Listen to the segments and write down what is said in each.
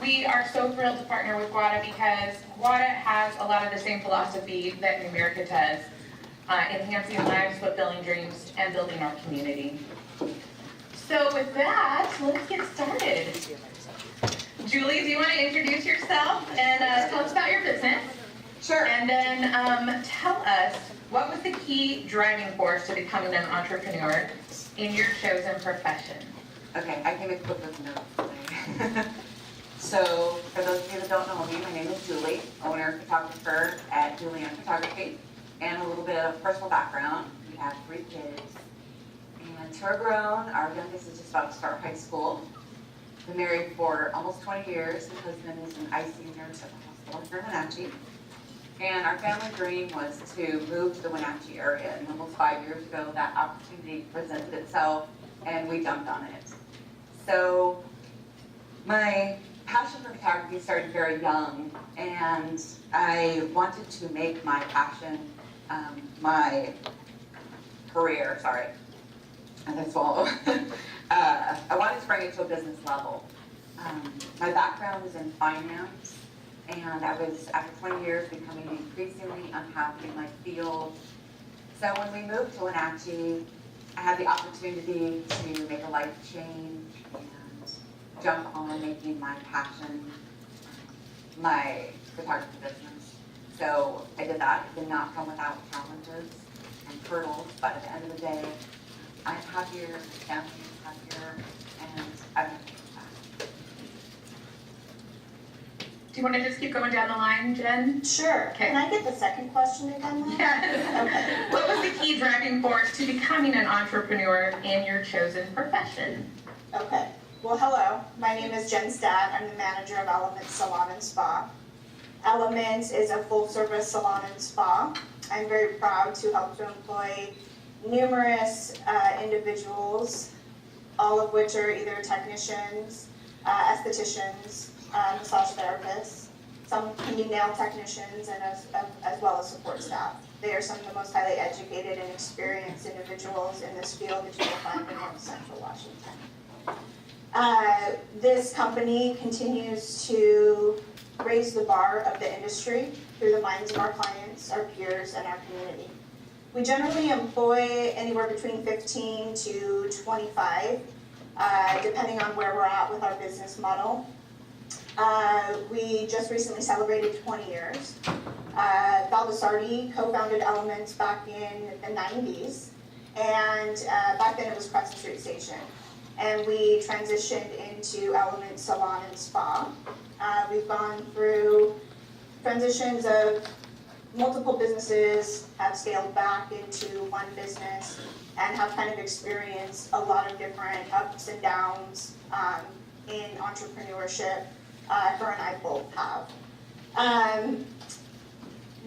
We are so thrilled to partner with GWATA because GWATA has a lot of the same philosophy that Numerica does, enhancing lives, fulfilling dreams, and building our community. So with that, let's get started. Julie, do you want to introduce yourself and tell us about your business? Sure. And then tell us, what was the key driving force to becoming an entrepreneur in your chosen profession? Okay, I can make quick with notes today. So, for those of you that don't know me, my name is Julie, owner, photographer at Julie Photography, and a little bit of personal background. We have 3 kids, and 2 are grown. Our youngest is just about to start high school. Been married for almost 20 years. My husband is an ICU nurse at the hospital here in Wenatchee. And our family dream was to move to the Wenatchee area. And almost 5 years ago, that opportunity presented itself, and we jumped on it. So my passion for photography started very young, and I wanted to make my passion my career. Sorry, and I swallow. I wanted to bring it to a business level. My background is in finance, and I was, after 20 years, becoming increasingly unhappy in my field. So when we moved to Wenatchee, I had the opportunity to make a life change and jump on making my passion my photography business. So I did that. It did not come without challenges and hurdles, but at the end of the day, I'm happier, my family is happier, and I'm happy with that. Do you want to just keep going down the line, Jen? Sure. Okay. Can I get the second question again? Yes. Okay. What was the key driving force to becoming an entrepreneur in your chosen profession? Okay. Well, hello. My name is Jen Staat. I'm the manager of Element Salon and Spa. Element is a full-service salon and spa. I'm very proud to help to employ numerous individuals, all of which are either technicians, estheticians, massage therapists. Some can be nail technicians, and as well as support staff. They are some of the most highly educated and experienced individuals in this field that you will find in North Central Washington. This company continues to raise the bar of the industry through the minds of our clients, our peers, and our community. We generally employ anywhere between 15 to 25, depending on where we're at with our business model. We just recently celebrated 20 years. Valdesardi co-founded Elements back in the 90s, and back then it was Crescent Street Station. And we transitioned into Element Salon and Spa. We've gone through transitions of multiple businesses, have scaled back into one business, and have kind of experienced a lot of different ups and downs in entrepreneurship. Her and I both have.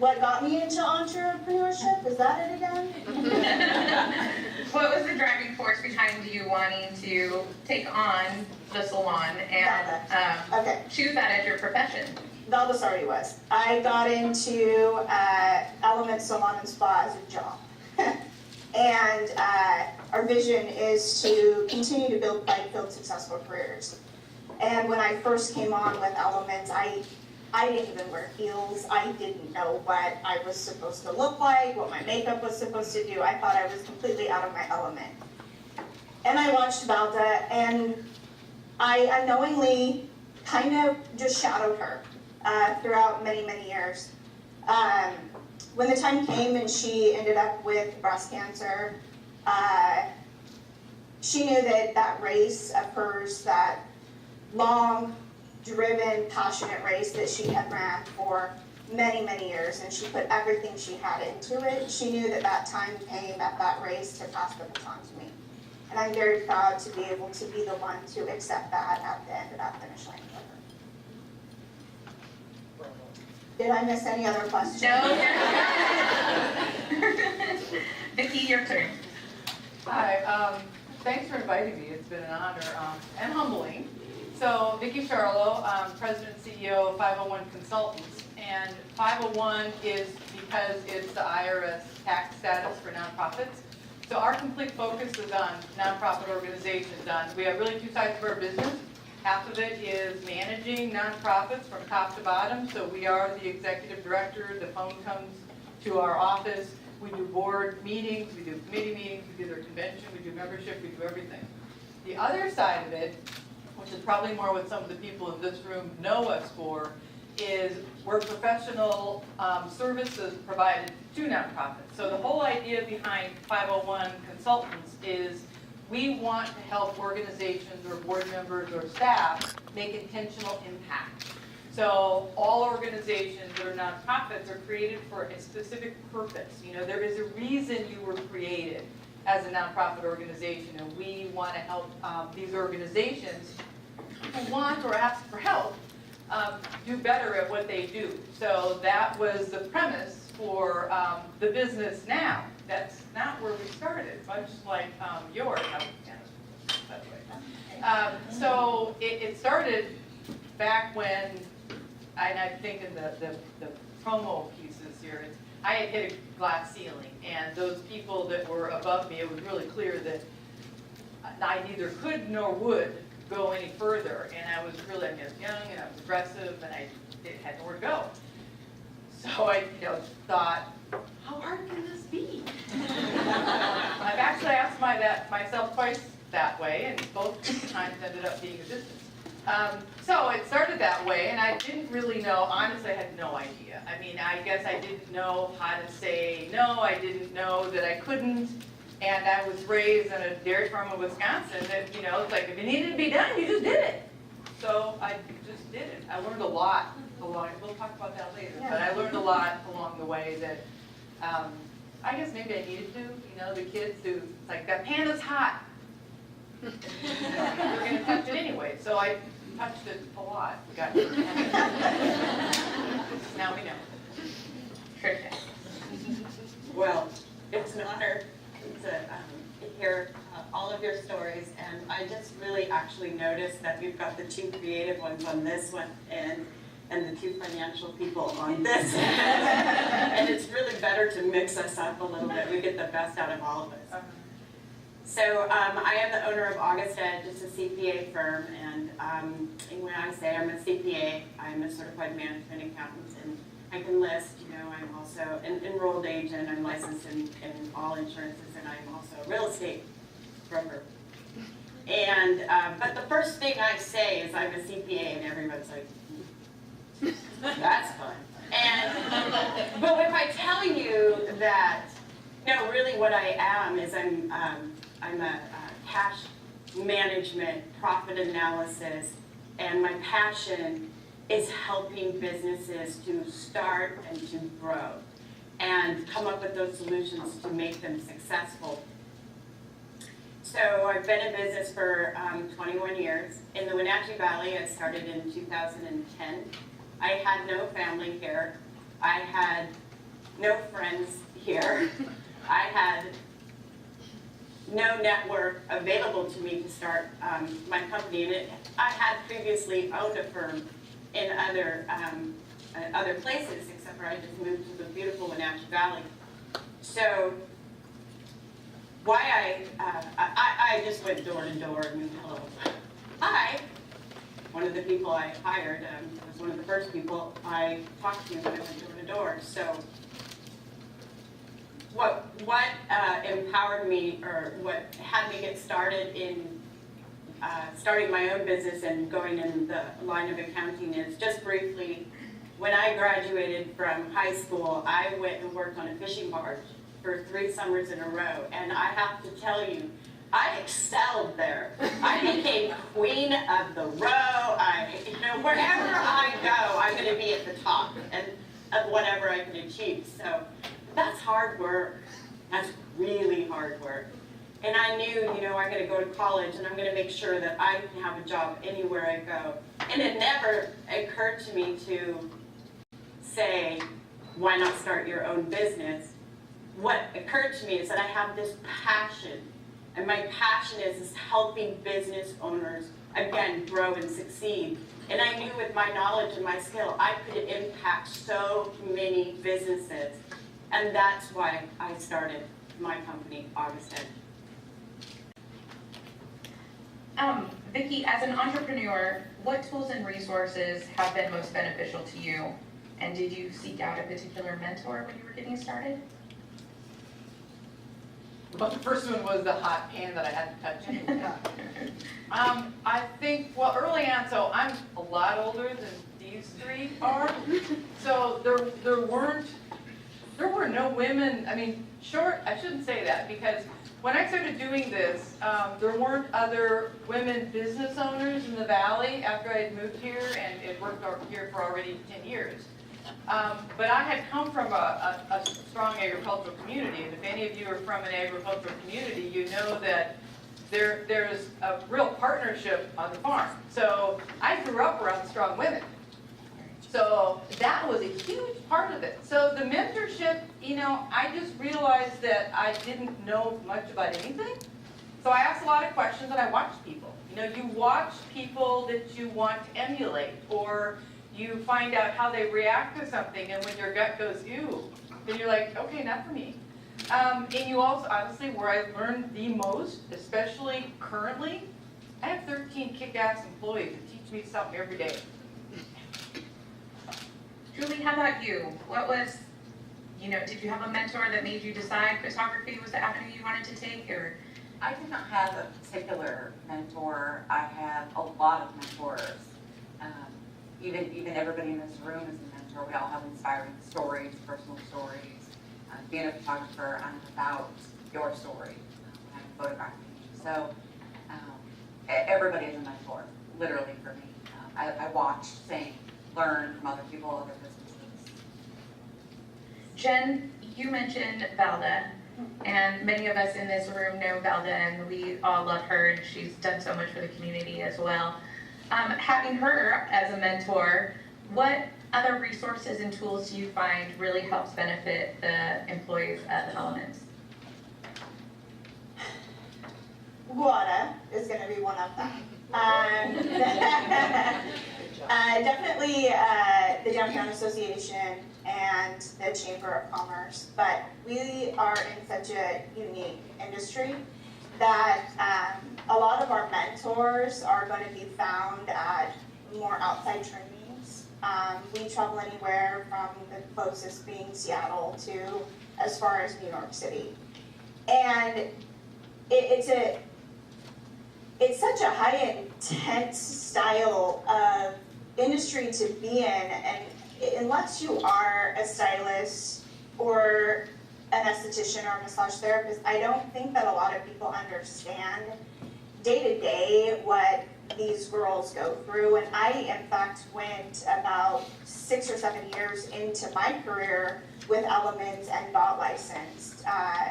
What got me into entrepreneurship? Is that it again? What was the driving force behind you wanting to take on the salon and choose that as your profession? Valdesardi was. I got into Element Salon and Spa as a job. And our vision is to continue to build light-filled successful careers. And when I first came on with Elements, I didn't even wear heels. I didn't know what I was supposed to look like, what my makeup was supposed to do. I thought I was completely out of my element. And I watched Valda, and I unknowingly kind of just shadowed her throughout many, many years. When the time came and she ended up with breast cancer, she knew that that race of hers, that long, driven, passionate race that she had ran for many, many years, and she put everything she had into it. She knew that that time came at that race to pass the baton to me. And I'm very proud to be able to be the one to accept that at the end of that finish line with her. Did I miss any other questions? No. Vicky, your turn. Hi, thanks for inviting me. It's been an honor and humbling. So, Vicky Scharlau, President and CEO of 501 Consultants, and 501 is because it's the IRS tax status for nonprofits. So our complete focus is on nonprofit organizations. We have really 2 sides of our business. Half of it is managing nonprofits from top to bottom. So we are the executive director. The phone comes to our office. We do board meetings, we do committee meetings, we do their convention, we do membership, we do everything. The other side of it, which is probably more what some of the people in this room know us for, is we're professional services provided to nonprofits. So the whole idea behind 501 consultants is we want to help organizations or board members or staff make intentional impact. So all organizations that are nonprofits are created for a specific purpose. You know, there is a reason you were created as a nonprofit organization, and we want to help these organizations who want or ask for help do better at what they do. So that was the premise for the business now. That's not where we started, much like yours. So it started back when, and I think in the promo pieces here, I had hit a glass ceiling, and those people that were above me, it was really clear that I neither could nor would go any further, and I was really, I was young and I was aggressive and I had nowhere to go. So I thought, how hard can this be? I've actually asked myself twice that way, and both times ended up being a distance. So it started that way, and I didn't really know, honestly I had no idea. I mean, I guess I didn't know how to say no, I didn't know that I couldn't. And I was raised in a dairy farm in Wisconsin that, it's like if it needed to be done, you just did it. So I just did it. I learned a lot along, we'll talk about that later, but I learned a lot along the way that I guess maybe I needed to, the kids who, it's like, that pan is hot. You're going to touch it anyway. So I touched it a lot. We got it. Now we know. Tricia. Well, it's an honor to hear all of your stories, and I just really actually noticed that we've got the two creative ones on this one and the two financial people on this and it's really better to mix us up a little bit. We get the best out of all of us. So I am the owner of Augustedge. It's a CPA firm, and when I say I'm a CPA, I'm a certified management accountant, and I can list, I'm also an enrolled agent. I'm licensed in all insurances, and I'm also a real estate broker. And but the first thing I say is I'm a CPA, and everyone's like, that's fun. But if I tell you that, no, really what I am is I'm a cash management, profit analysis, and my passion is helping businesses to start and to grow and come up with those solutions to make them successful. So I've been in business for 21 years. In the Wenatchee Valley, I started in 2010. I had no family here. I had no friends here. I had no network available to me to start my company. And I had previously owned a firm in other places, except for I just moved to the beautiful Wenatchee Valley. So why I just went door to door and hello. Hi. One of the people I hired was one of the first people I talked to when I went door to door. So what empowered me, or what had me get started in starting my own business and going in the line of accounting is, just briefly, when I graduated from high school, I went and worked on a fishing barge for 3 summers in a row, and I have to tell you, I excelled there. I became queen of the row. Wherever I go, I'm going to be at the top and of whatever I can achieve. So that's hard work. That's really hard work. And I knew, I'm going to go to college and I'm going to make sure that I can have a job anywhere I go. And it never occurred to me to say, why not start your own business? What occurred to me is that I have this passion. And my passion is helping business owners, again, grow and succeed. And I knew with my knowledge and my skill, I could impact so many businesses. And that's why I started my company, Augustedge. Vicky, as an entrepreneur, what tools and resources have been most beneficial to you? And did you seek out a particular mentor when you were getting started? Well, the first one was the hot pan that I had to touch anyway. I think, well, early on, so I'm a lot older than these three are. So there were no women, I mean, I shouldn't say that, because when I started doing this, there weren't other women business owners in the valley after I had moved here and had worked here for already 10 years. But I had come from a strong agricultural community, and if any of you are from an agricultural community, you know that there's a real partnership on the farm. So I grew up around strong women. So that was a huge part of it. So the mentorship, I just realized that I didn't know much about anything. So I asked a lot of questions and I watched people. You watch people that you want to emulate, or you find out how they react to something, and when your gut goes, ew, then you're like, okay, not for me. And you also, honestly, where I learned the most, especially currently, I have 13 kick-ass employees that teach me something every day. Julie, how about you? What was, did you have a mentor that made you decide photography was the avenue you wanted to take, or? I did not have a particular mentor. I have a lot of mentors. Even everybody in this room is a mentor. We all have inspiring stories, personal stories. Being a photographer, I'm about your story when I'm photographing you. So everybody is a mentor, literally for me. I watch, think, learn from other people, other businesses. Jen, you mentioned Valda, and many of us in this room know Valda, and we all love her, and she's done so much for the community as well. Having her as a mentor, what other resources and tools do you find really helps benefit the employees at Elements? GWATA is going to be one of them. Definitely the Downtown Association and the Chamber of Commerce, but we are in such a unique industry that a lot of our mentors are going to be found at more outside trainings. We travel anywhere from the closest being Seattle to as far as New York City. And it's such a high intense style of industry to be in, and unless you are a stylist or an esthetician or a massage therapist, I don't think that a lot of people understand day to day what these girls go through. And I, in fact, went about 6 or 7 years into my career with Elements and got licensed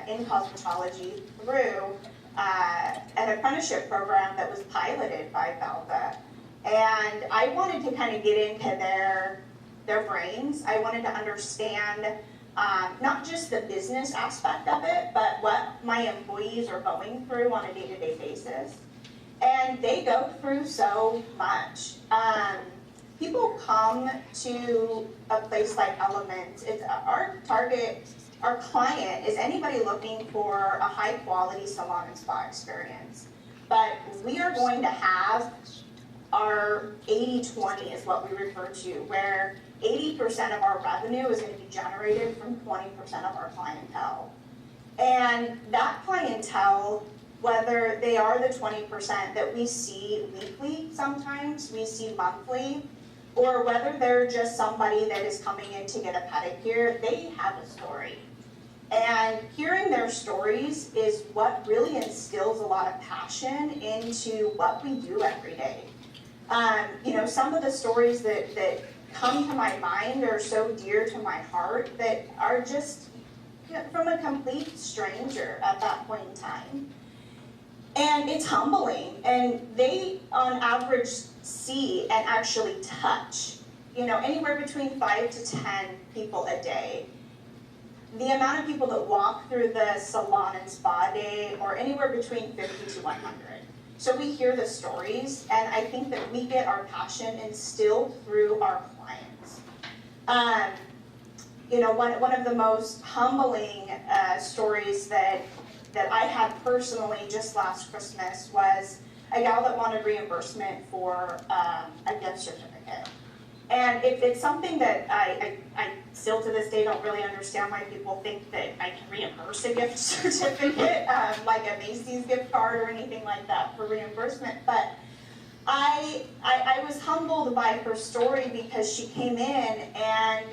in cosmetology through an apprenticeship program that was piloted by Valda. And I wanted to kind of get into their brains. I wanted to understand not just the business aspect of it, but what my employees are going through on a day-to-day basis. And they go through so much. People come to a place like Elements. It's our target, our client is anybody looking for a high-quality salon and spa experience. But we are going to have our 80-20 is what we refer to, where 80% of our revenue is going to be generated from 20% of our clientele. And that clientele, whether they are the 20% that we see weekly sometimes, we see monthly, or whether they're just somebody that is coming in to get a pedicure, they have a story. And hearing their stories is what really instills a lot of passion into what we do every day. Some of the stories that come to my mind are so dear to my heart that are just from a complete stranger at that point in time. And it's humbling. And they, on average, see and actually touch, anywhere between 5 to 10 people a day. The amount of people that walk through the salon and spa day are anywhere between 50 to 100. So we hear the stories, and I think that we get our passion instilled through our clients. One of the most humbling stories that I had personally just last Christmas was a gal that wanted reimbursement for a gift certificate. And it's something that I still to this day don't really understand why people think that I can reimburse a gift certificate, like a Macy's gift card or anything like that for reimbursement. But I was humbled by her story because she came in and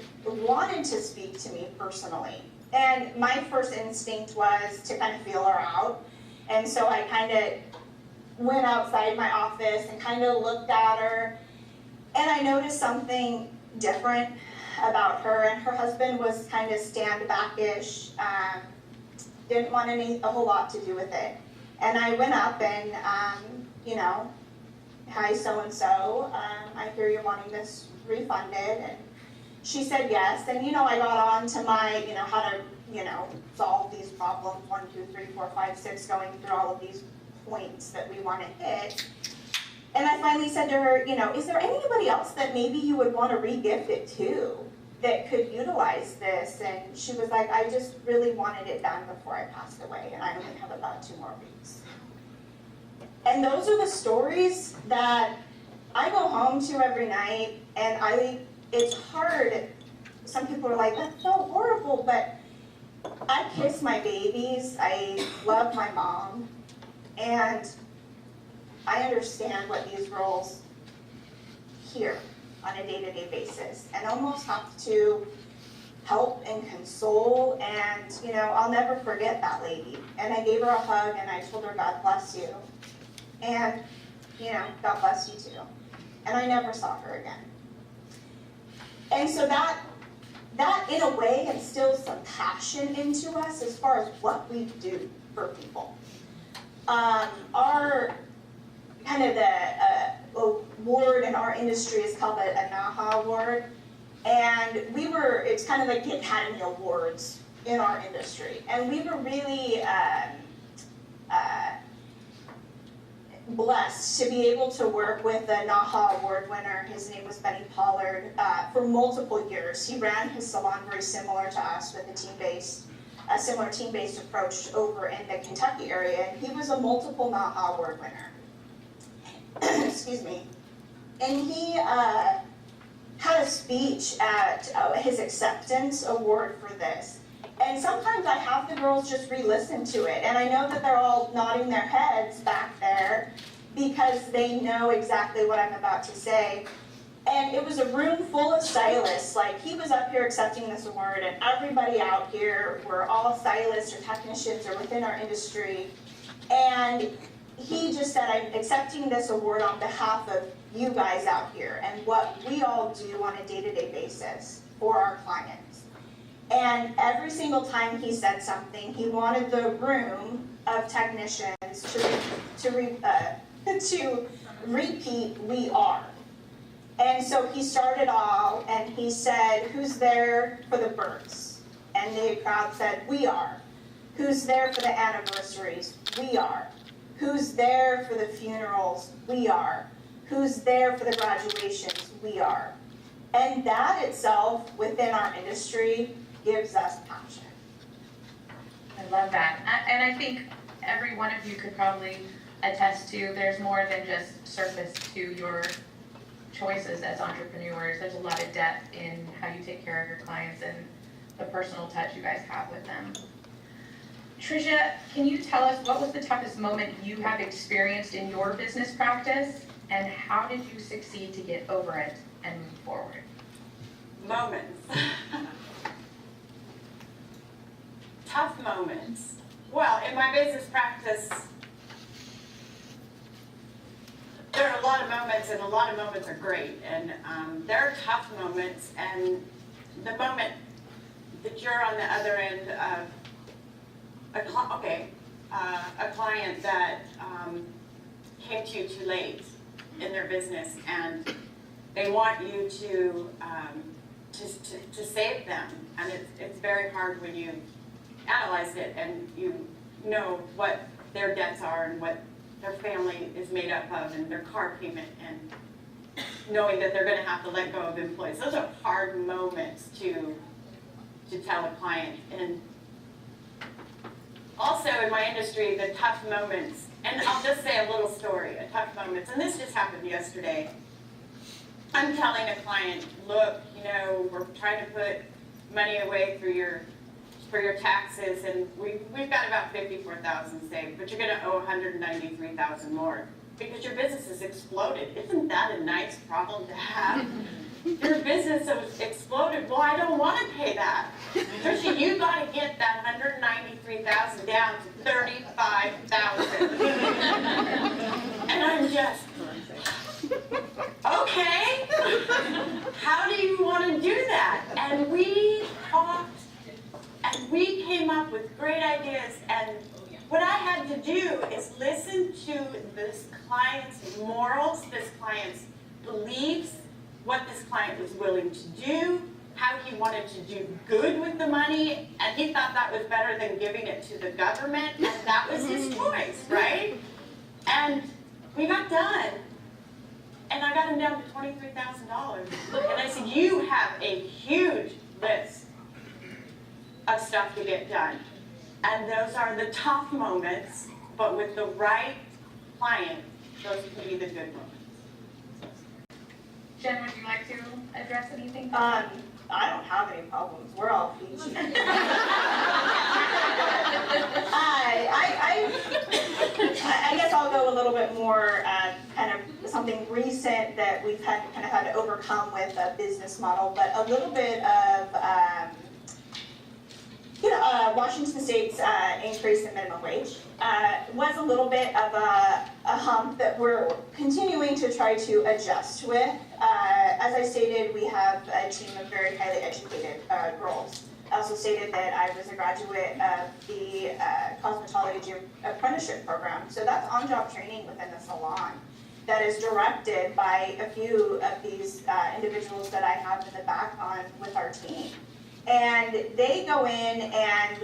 wanted to speak to me personally. And my first instinct was to kind of feel her out. And so I kind of went outside my office and kind of looked at her. And I noticed something different about her, and her husband was kind of stand-back-ish, didn't want a whole lot to do with it. And I went up and, you know, hi, so-and-so, I hear you're wanting this refunded, and she said yes. And, you know, I got on to my, you know, how to, you know, solve these problems, 1, 2, 3, 4, 5, 6, going through all of these points that we want to hit. And I finally said to her, you know, is there anybody else that maybe you would want to re-gift it to that could utilize this? And she was like, I just really wanted it done before I passed away, and I only have about 2 more weeks. And those are the stories that I go home to every night, and it's hard. Some people are like, that's so horrible, but I kiss my babies, I love my mom, and I understand what these roles hear on a day-to-day basis, and almost have to help and console. And, you know, I'll never forget that lady. And I gave her a hug and I told her, God bless you. And, you know, God bless you too. And I never saw her again. And so that in a way instills some passion into us as far as what we do for people. Our kind of the award in our industry is called a NAHA award, and it's kind of like the Academy Awards in our industry, and we were really blessed to be able to work with a NAHA award winner. His name was Benny Pollard, for multiple years. He ran his salon very similar to us with a similar team-based approach over in the Kentucky area, and he was a multiple NAHA award winner. Excuse me. And he had a speech at his acceptance award for this. And sometimes I have the girls just re-listen to it, and I know that they're all nodding their heads back there because they know exactly what I'm about to say. And it was a room full of stylists. Like, he was up here accepting this award, and everybody out here were all stylists or technicians or within our industry. And he just said, I'm accepting this award on behalf of you guys out here and what we all do on a day-to-day basis for our clients. And every single time he said something, he wanted the room of technicians to repeat, we are. And so he started all, and he said, who's there for the births? And the crowd said, we are. Who's there for the anniversaries? We are. Who's there for the funerals? We are. Who's there for the graduations? We are. And that itself, within our industry, gives us passion. I love that. And I think every one of you could probably attest to there's more than just surface to your choices as entrepreneurs. There's a lot of depth in how you take care of your clients and the personal touch you guys have with them. Tricia, can you tell us what was the toughest moment you have experienced in your business practice, and how did you succeed to get over it and move forward? Moments. Tough moments. Well, in my business practice, there are a lot of moments, and a lot of moments are great. And there are tough moments, and the moment that you're on the other end of a client that came to you too late in their business, and they want you to save them, and it's very hard when you analyze it and you know what their debts are and what their family is made up of and their car payment, and knowing that they're going to have to let go of employees. Those are hard moments to tell a client. And also in my industry, the tough moments, and I'll just say a little story, a tough moments, and this just happened yesterday. I'm telling a client, look, you know, we're trying to put money away for your taxes, and we've got about $54,000 saved, but you're going to owe $193,000 more because your business has exploded. Isn't that a nice problem to have? Your business has exploded. Well, I don't want to pay that. Tricia, you got to get that $193,000 down to $35,000. And I'm just, okay, how do you want to do that? And we talked, and we came up with great ideas, and what I had to do is listen to this client's morals, this client's beliefs, what this client was willing to do, how he wanted to do good with the money, and he thought that was better than giving it to the government, and that was his choice, right? And we got done, and I got him down to $23,000. And I said, you have a huge list of stuff to get done. And those are the tough moments, but with the right client, those can be the good moments. Jen, would you like to address anything? I don't have any problems. We're all peachy. I guess I'll go a little bit more kind of something recent that we've had to overcome with a business model, but a little bit of Washington State's increase in minimum wage was a little bit of a hump that we're continuing to try to adjust with. As I stated, we have a team of very highly educated girls. I also stated that I was a graduate of the cosmetology apprenticeship program, so that's on-job training within the salon that is directed by a few of these individuals that I have in the back on with our team. And they go in and,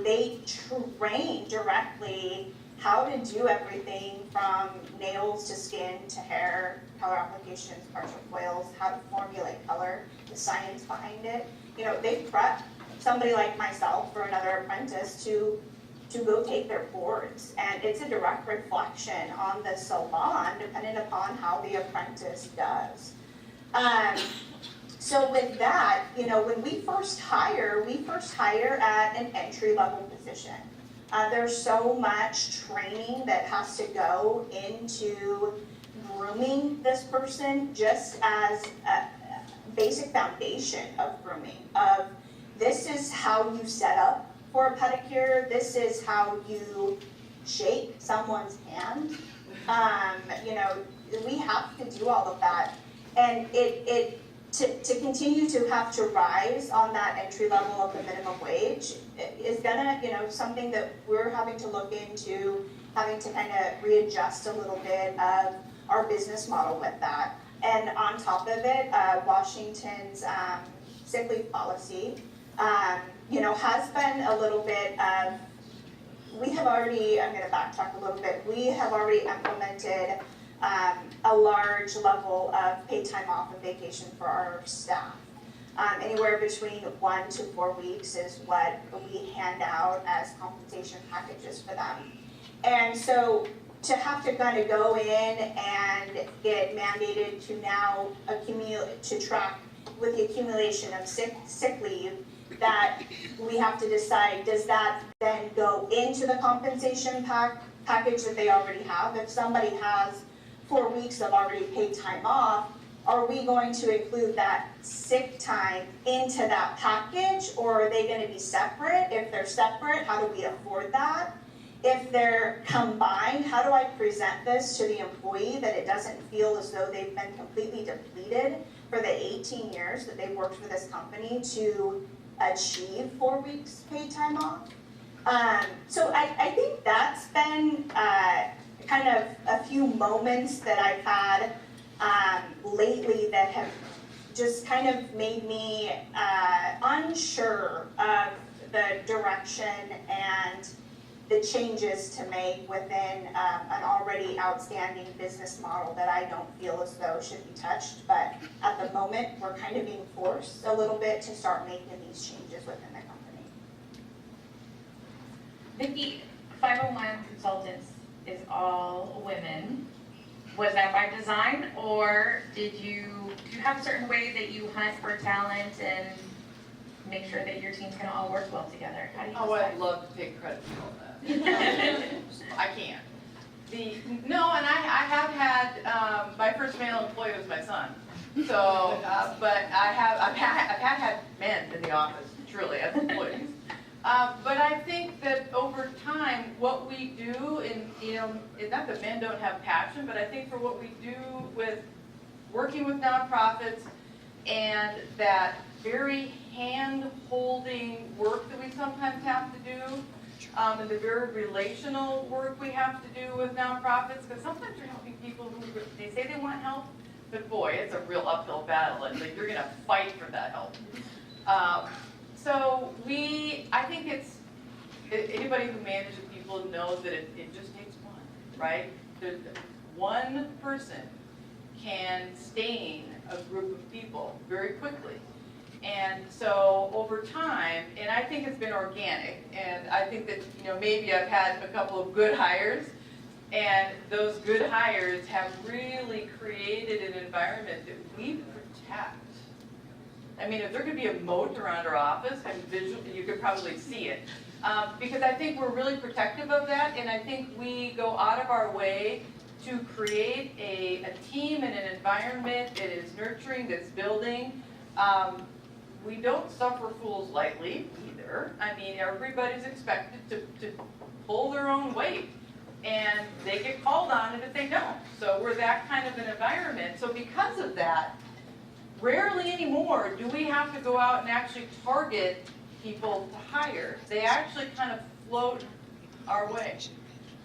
they train directly how to do everything from nails to skin to hair, color applications, partial foils, how to formulate color, the science behind it. They prep somebody like myself or another apprentice to go take their boards. And it's a direct reflection on the salon, depending upon how the apprentice does. So with that, when we first hire at an entry-level position. There's so much training that has to go into grooming this person, just as a basic foundation of grooming. This is how you set up for a pedicure. This is how you shake someone's hand. We have to do all of that, and to continue to have to rise on that entry level of the minimum wage is gonna, something that we're having to look into, having to kind of readjust a little bit of our business model with that. And on top of it, Washington's sick leave policy, has been a little bit of, I'm gonna backtrack a little bit, we have already implemented a large level of paid time off and vacation for our staff. Anywhere between 1 to 4 weeks is what we hand out as compensation packages for them. And so to have to kind of go in and get mandated to now track with the accumulation of sick leave, that we have to decide, does that then go into the compensation package that they already have? If somebody has 4 weeks of already paid time off, are we going to include that sick time into that package, or are they going to be separate? If they're separate, how do we afford that? If they're combined, how do I present this to the employee that it doesn't feel as though they've been completely depleted for the 18 years that they've worked for this company to achieve 4 weeks paid time off? So I think that's been kind of a few moments that I've had lately that have just kind of made me unsure of the direction and the changes to make within an already outstanding business model that I don't feel as though should be touched. But at the moment, we're kind of being forced a little bit to start making these changes within the company. Vicky, 501 Consultants is all women. Was that by design, or do you have a certain way that you hunt for talent and make sure that your team's gonna all work well together? How do you Oh, decide? I'd love to take credit for all that. I can't. No, and I have had, my first male employee was my son. So, but I've had men in the office, truly, as employees. But I think that over time, what we do, not that men don't have passion, but I think for what we do with working with nonprofits and that very hand-holding work that we sometimes have to do, and the very relational work we have to do with nonprofits, because sometimes you're helping people who, they say they want help, but boy, it's a real uphill battle, and like, you're gonna fight for that help. So I think anybody who manages people knows that it just takes one, right? One person can stain a group of people very quickly. And so over time, and I think it's been organic, and I think that, maybe I've had a couple of good hires, and those good hires have really created an environment that we protect. I mean, if there could be a moat around our office, and visually, you could probably see it. Because I think we're really protective of that, and I think we go out of our way to create a team and an environment that is nurturing, that's building. We don't suffer fools lightly either. I mean, everybody's expected to pull their own weight, and they get called on it if they don't. So we're that kind of an environment. So because of that, rarely anymore do we have to go out and actually target people to hire. They actually kind of float our way,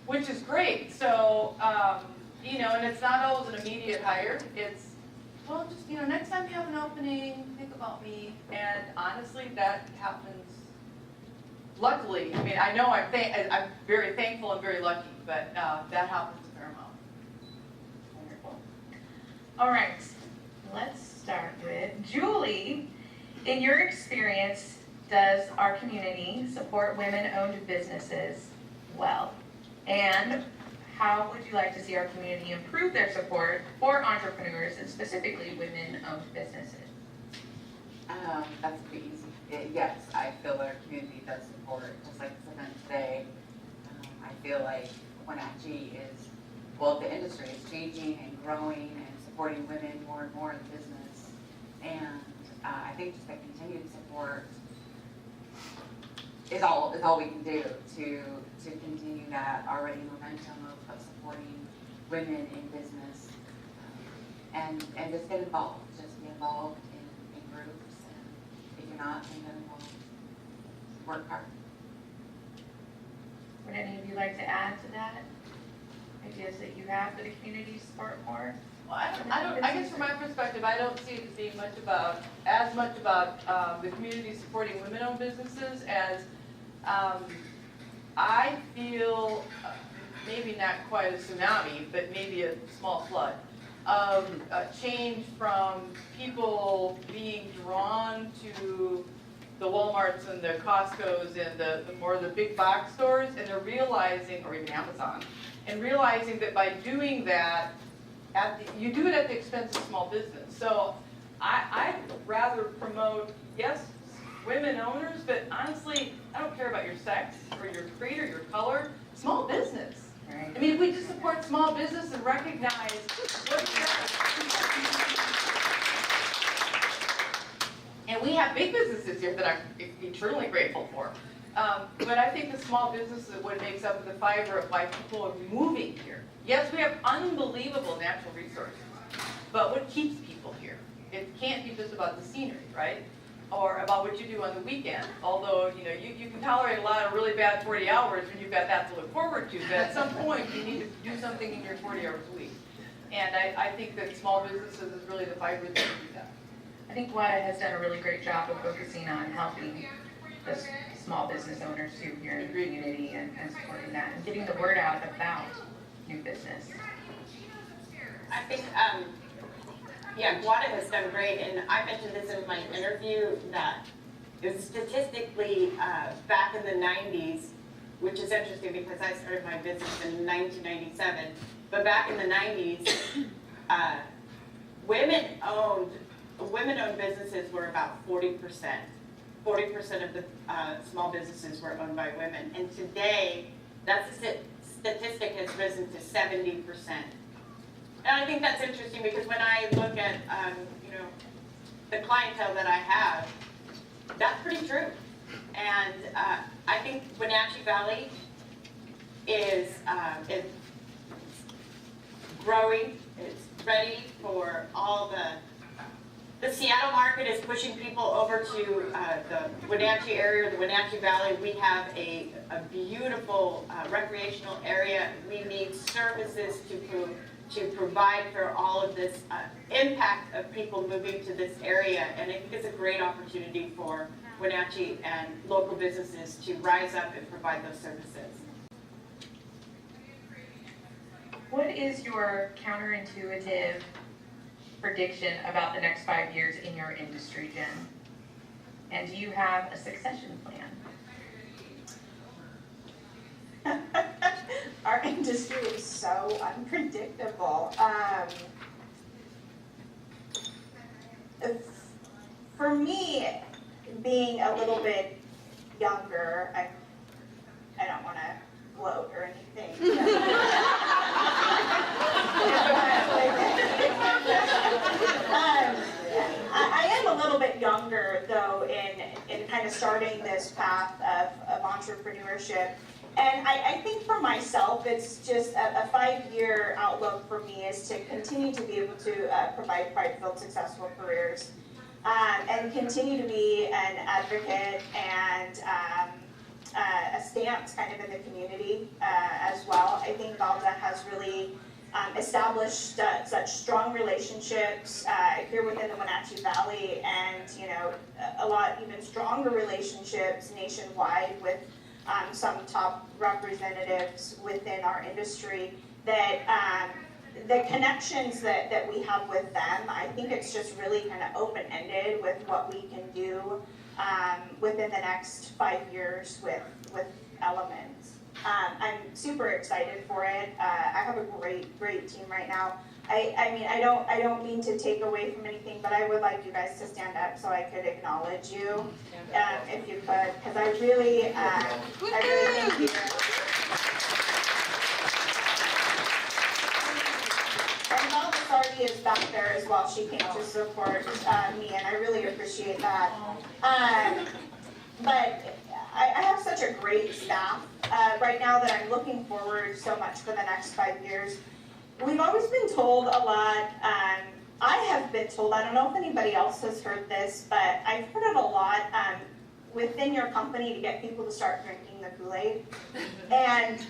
which is great. So, and it's not always an immediate hire. It's, well, just, next time you have an opening, think about me. And honestly, that happens. Luckily, I mean, I know I'm very thankful and very lucky, but that happens a fair amount. Wonderful. All right, let's start with Julie. In your experience, does our community support women-owned businesses well? And how would you like to see our community improve their support for entrepreneurs and specifically women-owned businesses? That's pretty easy. Yes, I feel that our community does support, just like this event today. I feel like WNAG is, the industry is changing and growing and supporting women more and more in business. And I think just that continued support is all we can do to continue that already momentum of supporting women in business, and just get involved. Just be involved in groups, and if you're not, then get involved. Work hard. Would any of you like to add to that? Ideas that you have for the community to support more? Well, I guess from my perspective, I don't see it as being as much about the community supporting women-owned businesses as I feel, maybe not quite a tsunami, but maybe a small flood of change from people being drawn to the Walmarts and the Costco's and the big box stores, and they're realizing, or even Amazon, and realizing that by doing that, you do it at the expense of small business. So I'd rather promote, yes, women owners, but honestly, I don't care about your sex or your creed or your color. Small business. Right. I mean, if we just support small business and recognize what it does. And we have big businesses here that I'm eternally grateful for. But I think the small business is what makes up the fiber of why people are moving here. Yes, we have unbelievable natural resources, but what keeps people here? It can't be just about the scenery, right? Or about what you do on the weekend. Although, you can tolerate a lot of really bad 40 hours when you've got that to look forward to, but at some point you need to do something in your 40 hours a week. And I think that small businesses is really the fiber that can do that. I think GWATA has done a really great job of focusing on helping the small business owners too here in the community and supporting that and getting the word out about new business. I think, GWATA has done great, and I mentioned this in my interview that statistically, back in the 90s, which is interesting because I started my business in 1997. But back in the 90s, women-owned businesses were about 40%. 40% of the small businesses were owned by women. And today, that statistic has risen to 70%. And I think that's interesting because when I look at, the clientele that I have, that's pretty true. And I think Wenatchee Valley is growing. It's ready for all the Seattle market is pushing people over to the Wenatchee area, the Wenatchee Valley. We have a beautiful recreational area. We need services to provide for all of this impact of people moving to this area. And I think it's a great opportunity for Wenatchee and local businesses to rise up and provide those services. What is your counterintuitive prediction about the next 5 years in your industry, Jen? And do you have a succession plan? Our industry is so unpredictable. For me, being a little bit younger, I don't want to gloat or anything. I am a little bit younger, though, in kind of starting this path of entrepreneurship. And I think for myself, it's just a 5-year outlook for me is to continue to be able to provide pride-filled, successful careers and continue to be an advocate and a stance kind of in the community as well. I think GWATA has really established such strong relationships here within the Wenatchee Valley and, a lot even stronger relationships nationwide with some top representatives within our industry that the connections that we have with them, I think it's just really kind of open-ended with what we can do within the next 5 years with Elements. I'm super excited for it. I have a great team right now. I don't mean to take away from anything, but I would like you guys to stand up so I could acknowledge you, if you could, because I really thank you. And Augustedge is back there as well. She came to support me, and I really appreciate that. But I have such a great staff right now that I'm looking forward so much for the next 5 years. We've always been told a lot, I have been told, I don't know if anybody else has heard this, but I've heard it a lot within your company to get people to start drinking the Kool-Aid. And,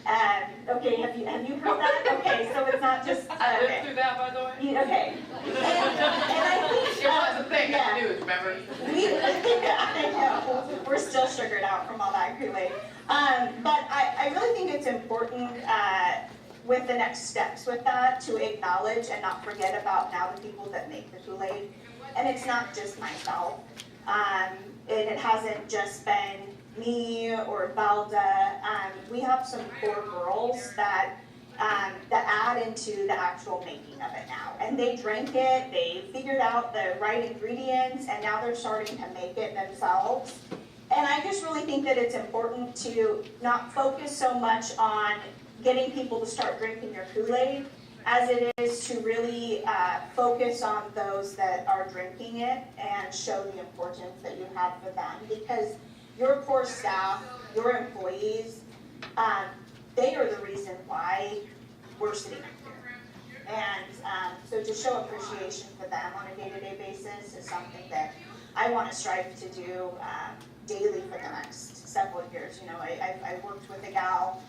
okay, have you heard that? Okay, so it's not just, I lived through that, by the way. Okay. And I think, It was a thing in yeah. the news, remember? I know, we're still sugared out from all that Kool-Aid. But I really think it's important with the next steps with that to acknowledge and not forget about now the people that make the Kool-Aid. And it's not just myself. It hasn't just been me or Balda. We have some core girls that add into the actual making of it now. And they drank it, they figured out the right ingredients, and now they're starting to make it themselves. And I just really think that it's important to not focus so much on getting people to start drinking your Kool-Aid as it is to really focus on those that are drinking it and show the importance that you have for them. Because your core staff, your employees, they are the reason why we're sitting here. And so to show appreciation for them on a day-to-day basis is something that I want to strive to do daily for the next several years. I worked with a gal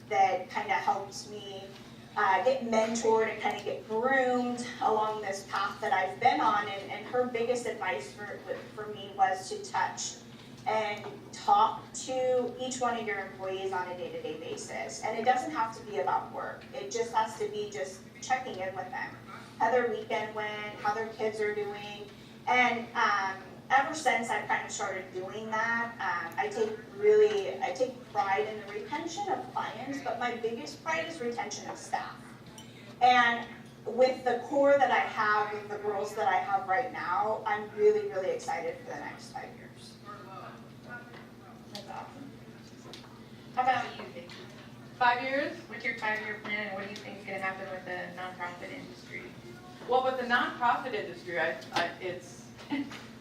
that kind of helps me get mentored and kind of get groomed along this path that I've been on. And her biggest advice for me was to touch and talk to each one of your employees on a day-to-day basis. And it doesn't have to be about work. It just has to be just checking in with them. How their weekend went, how their kids are doing. And ever since I've kind of started doing that, I take pride in the retention of clients, but my biggest pride is retention of staff. And with the core that I have, with the girls that I have right now, I'm really, really excited for the next 5 years. That's awesome. How about you, Vicky? 5 years? What's your 5-year plan, and what do you think is going to happen with the nonprofit industry? Well, with the nonprofit industry,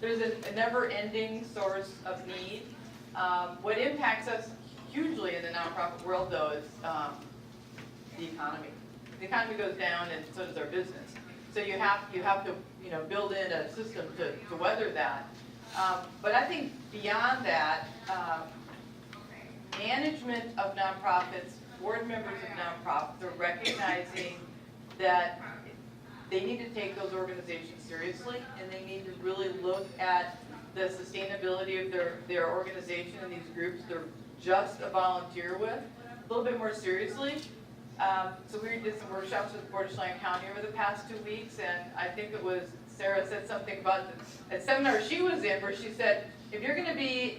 there's a never-ending source of need. What impacts us hugely in the nonprofit world, though, is the economy. The economy goes down, and so does our business. So you have to build in a system to weather that. But I think beyond that, management of nonprofits, board members of nonprofits are recognizing that they need to take those organizations seriously, and they need to really look at the sustainability of their organization and these groups they're just a volunteer with a little bit more seriously. So we did some workshops with Burdick County over the past 2 weeks, and I think it was Sarah said something about a seminar she was in where she said, if you're going to be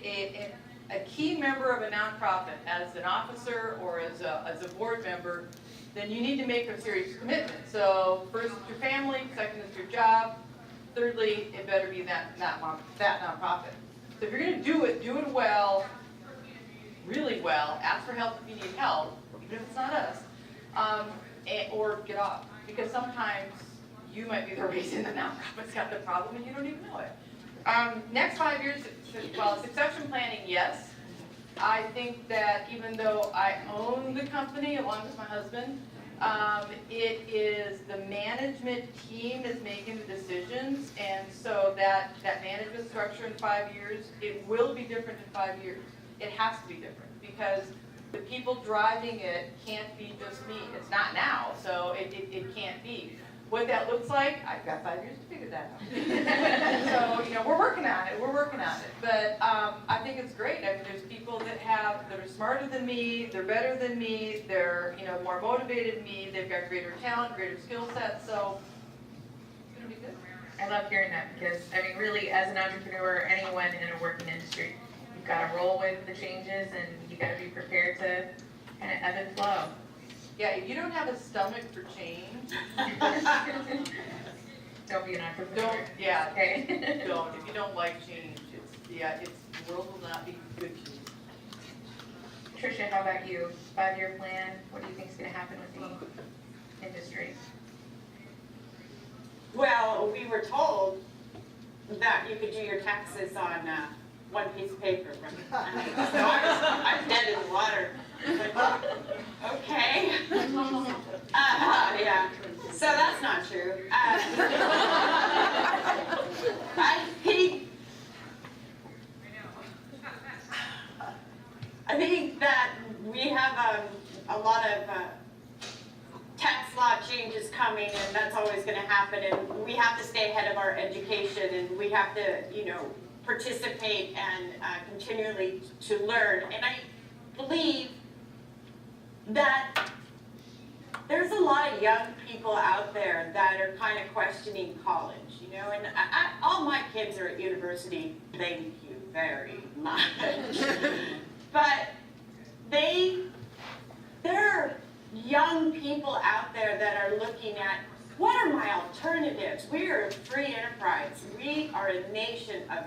a key member of a nonprofit as an officer or as a board member, then you need to make a serious commitment. So first it's your family, second is your job, thirdly, it better be that nonprofit. So if you're going to do it well, really well, ask for help if you need help, even if it's not us, or get off. Because sometimes you might be the reason the nonprofit's got the problem and you don't even know it. Next 5 years, well, succession planning, yes. I think that even though I own the company along with my husband, it is the management team is making the decisions, and so that management structure in 5 years, it will be different in 5 years. It has to be different because the people driving it can't be just me. It's not now, so it can't be. What that looks like, I've got 5 years to figure that out. So, we're working on it, But I think it's great. I mean, there's people that are smarter than me, they're better than me, they're, more motivated than me, they've got greater talent, greater skill sets, so it's gonna be good. I love hearing that because, I mean, really, as an entrepreneur, anyone in a working industry, you've got to roll with the changes and you got to be prepared to kind of ebb and flow. Yeah, if you don't have a stomach for change, Don't be an entrepreneur. okay. Don't. If you don't like change, the world will not be good to you. Tricia, how about you? 5-year plan, what do you think is going to happen with the industry? Well, we were told that you could do your taxes on one piece of paper, right? So I'm dead in the water. Okay. Yeah. So that's not true. I think that we have a lot of tax law changes coming, and that's always going to happen. And we have to stay ahead of our education, and we have to, participate and continually to learn. And I believe that there's a lot of young people out there that are kind of questioning college, and all my kids are at university, thank you very much. But there are young people out there that are looking at, what are my alternatives? We are a free enterprise. We are a nation of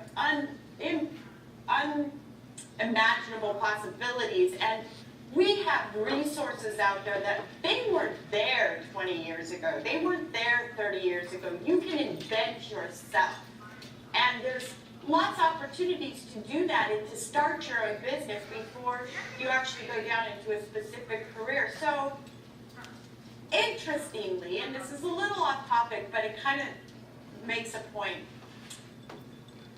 unimaginable possibilities, and we have resources out there that they weren't there 20 years ago. They weren't there 30 years ago. You can invent yourself. And there's lots of opportunities to do that and to start your own business before you actually go down into a specific career. So, interestingly, and this is a little off topic, but it kind of makes a point.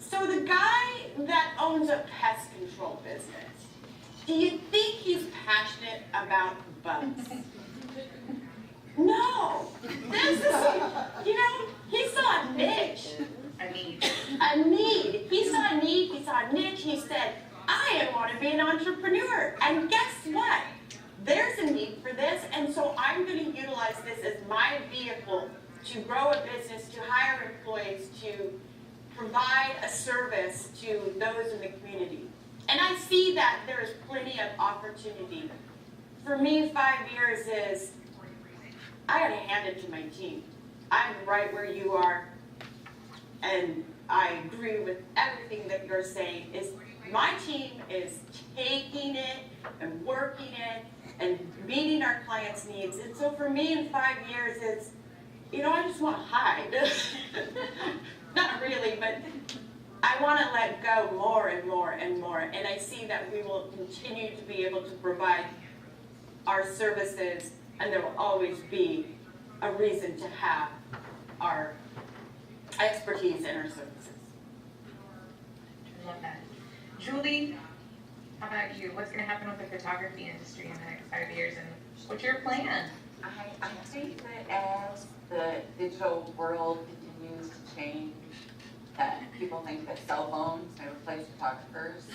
So the guy that owns a pest control business, do you think he's passionate about bugs? No. This is, he saw a niche. A need. A need. He saw a need, he saw a niche, he said, I want to be an entrepreneur. And guess what? There's a need for this, and so I'm going to utilize this as my vehicle to grow a business, to hire employees, to provide a service to those in the community. And I see that there is plenty of opportunity. For me, 5 years is, I gotta hand it to my team. I'm right where you are, and I agree with everything that you're saying. Is my team is taking it and working it and meeting our clients' needs. And so for me in 5 years, it's, I just want to hide. Not really, but I want to let go more and more and more. And I see that we will continue to be able to provide our services, and there will always be a reason to have our expertise and our services. I love that. Julie, how about you? What's going to happen with the photography industry in the next 5 years, and what's your plan? I think that as the digital world continues to change, that people think that cell phones may replace photographers.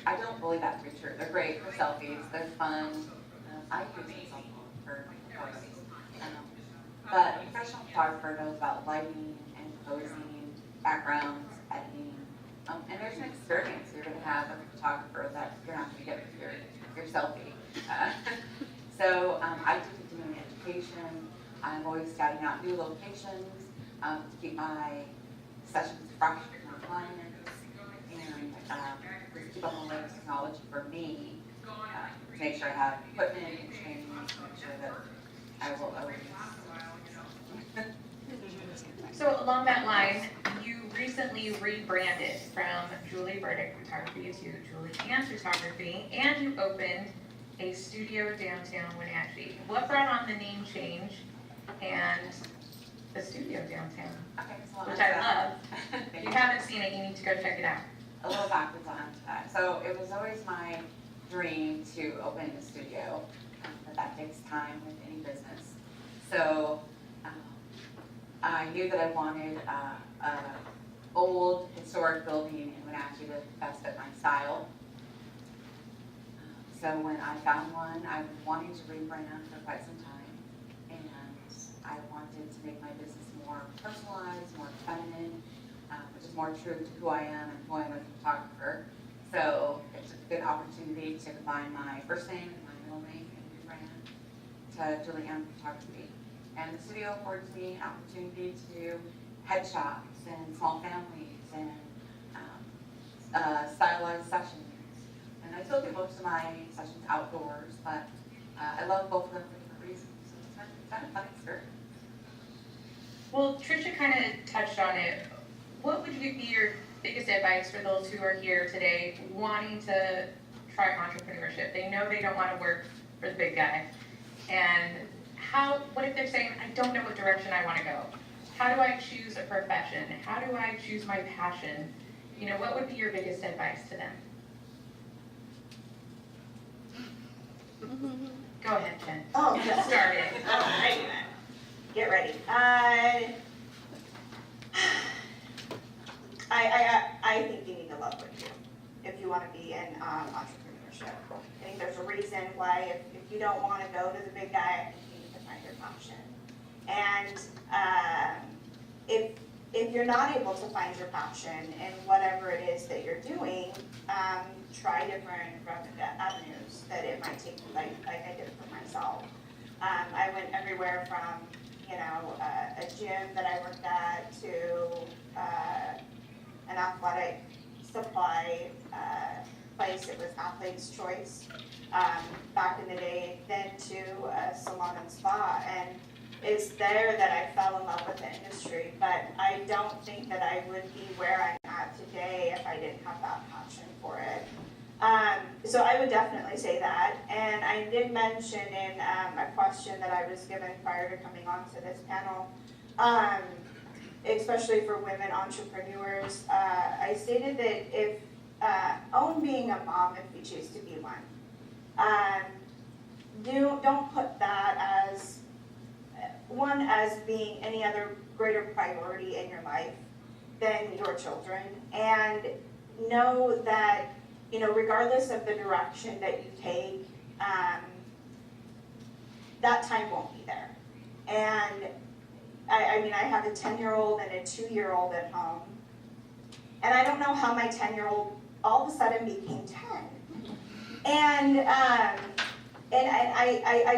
I don't believe that to be true. They're great for selfies, they're fun. I use a cell phone for photos. But a professional photographer knows about lighting and posing, backgrounds, editing. And there's an experience you're going to have with a photographer that you're not going to get with your selfie. So I do continuing education. I'm always scouting out new locations to keep my sessions fresh with my clients, and just keep up on the latest technology for me, to make sure I have equipment and training to make sure that I will always. So along that line, you recently rebranded from Julie Burdick Photography to Julie Aynn Photography, and you opened a studio downtown Wenatchee. What brought on the name change and the studio downtown? Okay, so Which I love. If you haven't seen it, you need to go check it out. A little backwards on that. So it was always my dream to open a studio, but that takes time with any business. So I knew that I wanted an old historic building in Wenatchee to best fit my style. So when I found one, I've been wanting to rebrand for quite some time, and I wanted to make my business more personalized, more feminine, which is more true to who I am and who I am as a photographer. So it's a good opportunity to combine my first name and my middle name and rebrand to Julie Aynn Photography. And the studio affords me an opportunity to do headshots and small families and stylized sessions. And I still do most of my sessions outdoors, but I love both of them for different reasons. So it's been a fun experience. Well, Tricia kind of touched on it. What would be your biggest advice for those who are here today wanting to try entrepreneurship? They know they don't want to work for the big guy. And what if they're saying, I don't know what direction I want to go? How do I choose a profession? How do I choose my passion? What would be your biggest advice to them? Go ahead, Jen. Oh, Get started. Alright, get ready. I think you need to love what you do if you want to be in entrepreneurship. I think there's a reason why if you don't want to go to the big guy, I think you need to find your passion. And if you're not able to find your passion in whatever it is that you're doing, try different avenues that it might take, like I did for myself. I went everywhere from, a gym that I worked at to an athletic supply place. It was Athlete's Choice back in the day, then to a salon and spa. And it's there that I fell in love with the industry, but I don't think that I would be where I'm at today if I didn't have that passion for it. So I would definitely say that. And I did mention in a question that I was given prior to coming onto this panel, especially for women entrepreneurs, I stated that if, own being a mom if you choose to be one. Don't put that as being any other greater priority in your life than your children, and know that, regardless of the direction that you take, that time won't be there. And I have a 10-year-old and a 2-year-old at home, And I don't know how my 10-year-old all of a sudden became 10. And I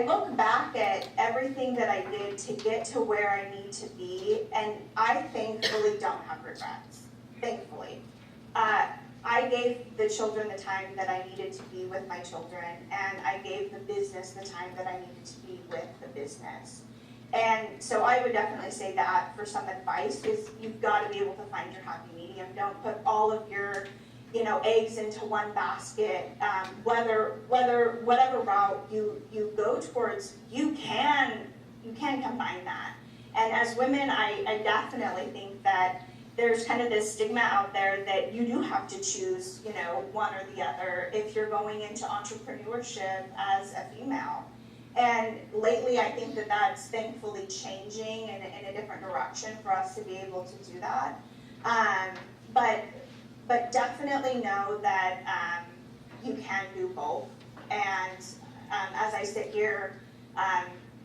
look back at everything that I did to get to where I need to be, and I thankfully don't have regrets, thankfully. I gave the children the time that I needed to be with my children, and I gave the business the time that I needed to be with the business. And so I would definitely say that for some advice is you've got to be able to find your happy medium. Don't put all of your eggs into one basket. Whatever route you go towards, you can combine that. And as women, I definitely think that there's kind of this stigma out there that you do have to choose, one or the other if you're going into entrepreneurship as a female. And lately, I think that that's thankfully changing in a different direction for us to be able to do that. But definitely know that you can do both. And as I sit here,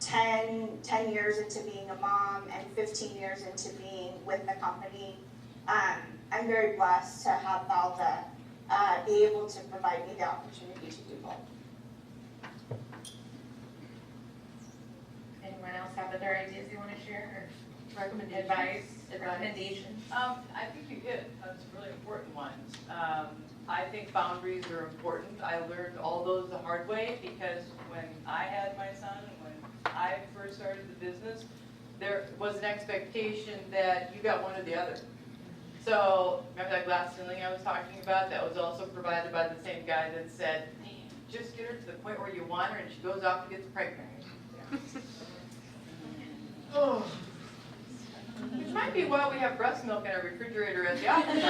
10 years into being a mom and 15 years into being with the company, I'm very blessed to have Valda be able to provide me the opportunity to do both. Anyone else have other ideas you want to share, or advice, recommendations? I think you hit on some really important ones. I think boundaries are important. I learned all those the hard way because when I had my son, when I first started the business, there was an expectation that you got one or the other. So remember that glass ceiling I was talking about? That was also provided by the same guy that said, just get her to the point where you want her and she goes off and gets pregnant. Oh. Which might be why we have breast milk in our refrigerator at the office.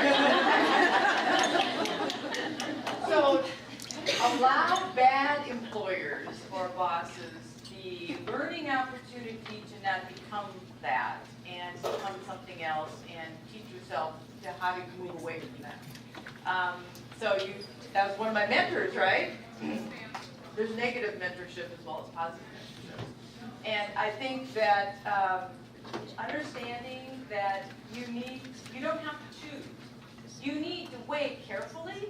So allow bad employers or bosses the learning opportunity to not become that and become something else and teach yourself to how to move away from that. That was one of my mentors, right? There's negative mentorship as well as positive mentorship. And I think that understanding that you don't have to choose. You need to weigh carefully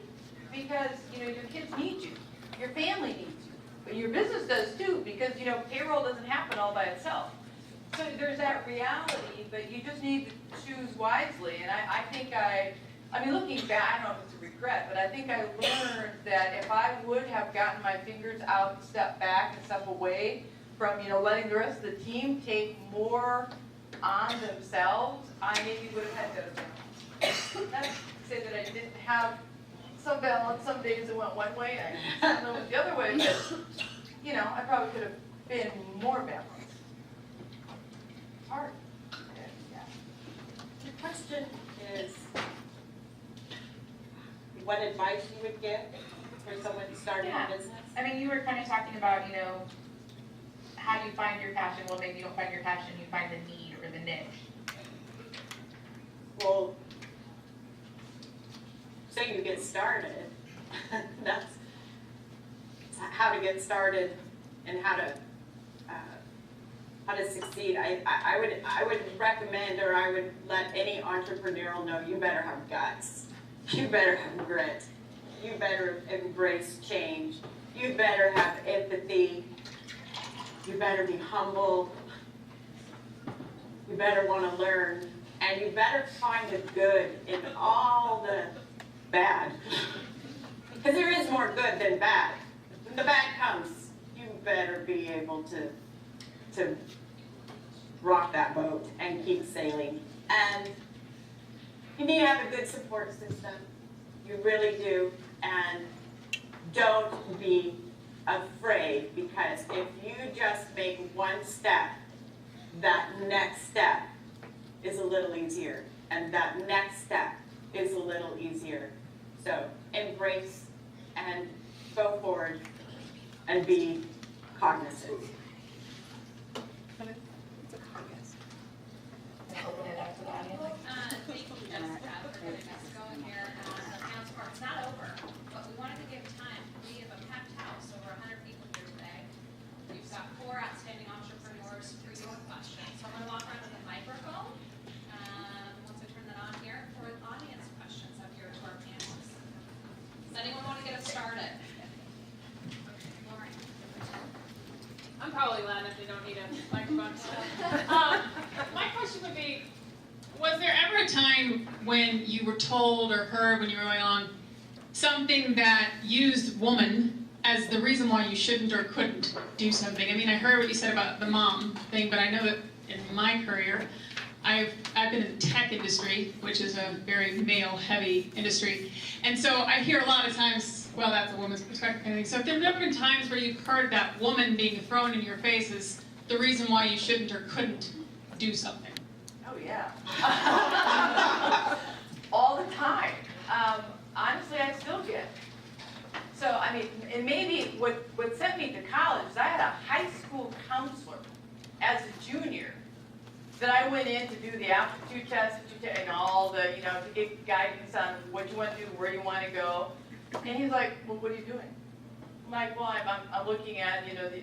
because, your kids need you. Your family needs you. But your business does too because, payroll doesn't happen all by itself. So there's that reality, but you just need to choose wisely. And I think looking back, I don't know if it's a regret, but I think I learned that if I would have gotten my fingers out and stepped back and step away from, letting the rest of the team take more on themselves, I maybe would have had better balance. Not to say that I didn't have some balance. Some days it went one way, and some it went the other way, but, I probably could have been more balanced. It's hard. The question is, what advice you would give for someone starting a business? You were kind of talking about, how do you find your passion? Well, maybe you don't find your passion, you find the need or the niche. Well, say you get started, that's how to get started and how to succeed. I would recommend, or I would let any entrepreneurial know, you better have guts. You better have grit. You better embrace change. You better have empathy. You better be humble. You better want to learn. And you better find the good in all the bad. Because there is more good than bad. When the bad comes, you better be able to rock that boat and keep sailing. And you need to have a good support system. You really do. And don't be afraid, because if you just make one step, that next step is a little easier. And that next step is a little easier. So embrace and go forward and be cognizant. Open it up to the audience. Thank you, Jessica, for getting us going here. The panel's part is not over, but we wanted to give time. We have a packed house, over 100 people here today. We've got 4 outstanding entrepreneurs for your questions. So I'm going to walk around with a microphone. Once I turn that on here, for audience questions. really loud enough, they don't need a microphone. My question would be, was there ever a time when you were told or heard when you were going on something that used woman as the reason why you shouldn't or couldn't do something? I mean, I heard what you said about the mom thing, but I know that in my career, I've been in the tech industry, which is a very male-heavy industry, and so I hear a lot of times, well, that's a woman's perspective kind of thing. So if there have never been times where you've heard that woman being thrown in your face as the reason why you shouldn't or couldn't do something? Oh, yeah. All the time. Honestly, I still get. So, I mean, and maybe what sent me to college is I had a high school counselor as a junior that I went in to do the aptitude test and all the, you know, to get guidance on what you want to do, where you want to go. And he's like, well, what are you doing? I'm like, well, I'm looking at, you know, the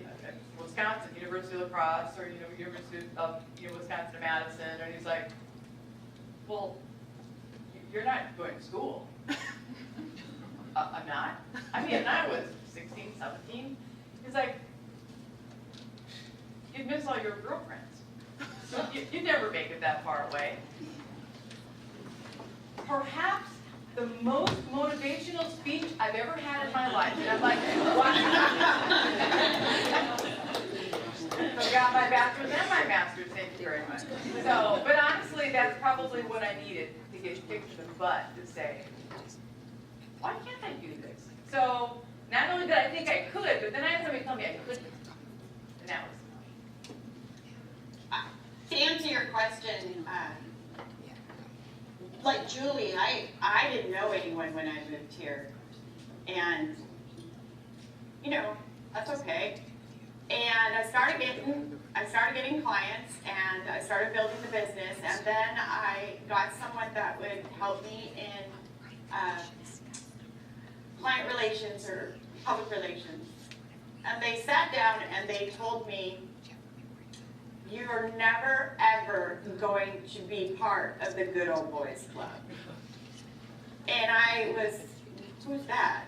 Wisconsin, University of La Crosse, or, you know, University of Wisconsin-Madison. And he's like, well, you're not going to school. I'm not. I mean, and I was 16, 17. He's like, you'd miss all your girlfriends. So you'd never make it that far away. Perhaps the most motivational speech I've ever had in my life. And I'm like, what? So I got my bachelor's and my master's, thank you very much. So, but honestly, that's probably what I needed to get kicked in the butt to say, why can't I do this? So, not only did I think I could, but then I had somebody tell me I couldn't. And that was To answer your question, like Julie, I didn't know anyone when I moved here. And, you know, that's okay. And I started getting clients, and I started building the business, and then I got someone that would help me in client relations or public relations. And they sat down and they told me, you're never, ever going to be part of the good old boys club. And I was, who's that?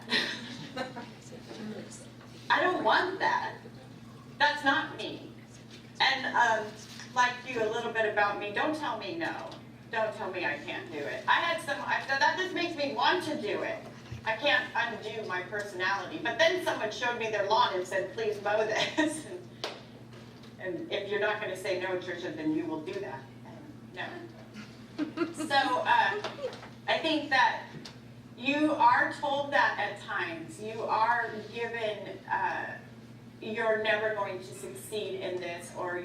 I don't want that. That's not me. And like you, a little bit about me, don't tell me no. Don't tell me I can't do it. I said, that just makes me want to do it. I can't undo my personality. But then someone showed me their lawn and said, please mow this. And if you're not going to say no, Tricia, then you will do that. No. So I think that you are told that at times. You are given, you're never going to succeed in this, or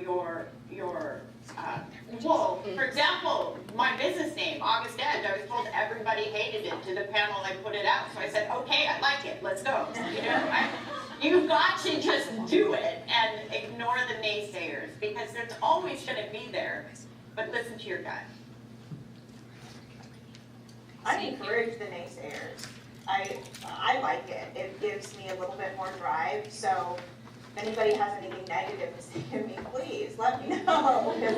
well, for example, my business name, Augustedge, I was told everybody hated it. To the panel, I put it out. So I said, okay, I like it. Let's go. You know, you've got to just do it and ignore the naysayers, because there's always going to be there, but listen to your gut. I encourage the naysayers. I like it. It gives me a little bit more drive. So if anybody has anything negative to say to me, please let me know, because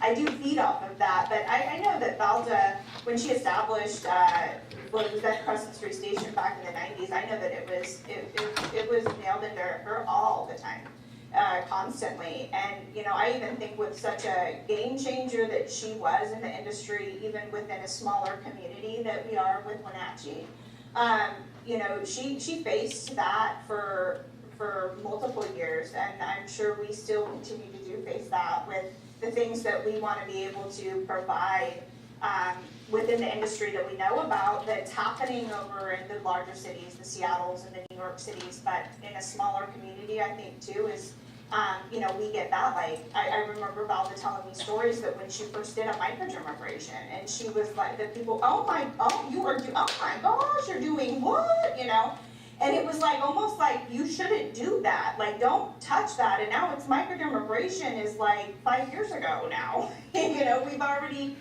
I do feed off of that. But I know that Valda, when she established what was that Crescent Street Station back in the 90s, I know that it was nailed into her all the time, constantly. And you know, I even think with such a game changer that she was in the industry, even within a smaller community that we are with Wenatchee, you know, she faced that for multiple years, and I'm sure we still continue to face that with the things that we want to be able to provide within the industry that we know about that's happening over in the larger cities, the Seattles and the New York cities, but in a smaller community, I think too, is, you know, we get that. Like, I remember Valda telling me stories that when she first did a microdermabrasion, and she was like, the people, oh my gosh, you're doing what, you know? And it was like, almost like, you shouldn't do that. Like, don't touch that. And now it's microdermabrasion is like 5 years ago now. You know, we've already,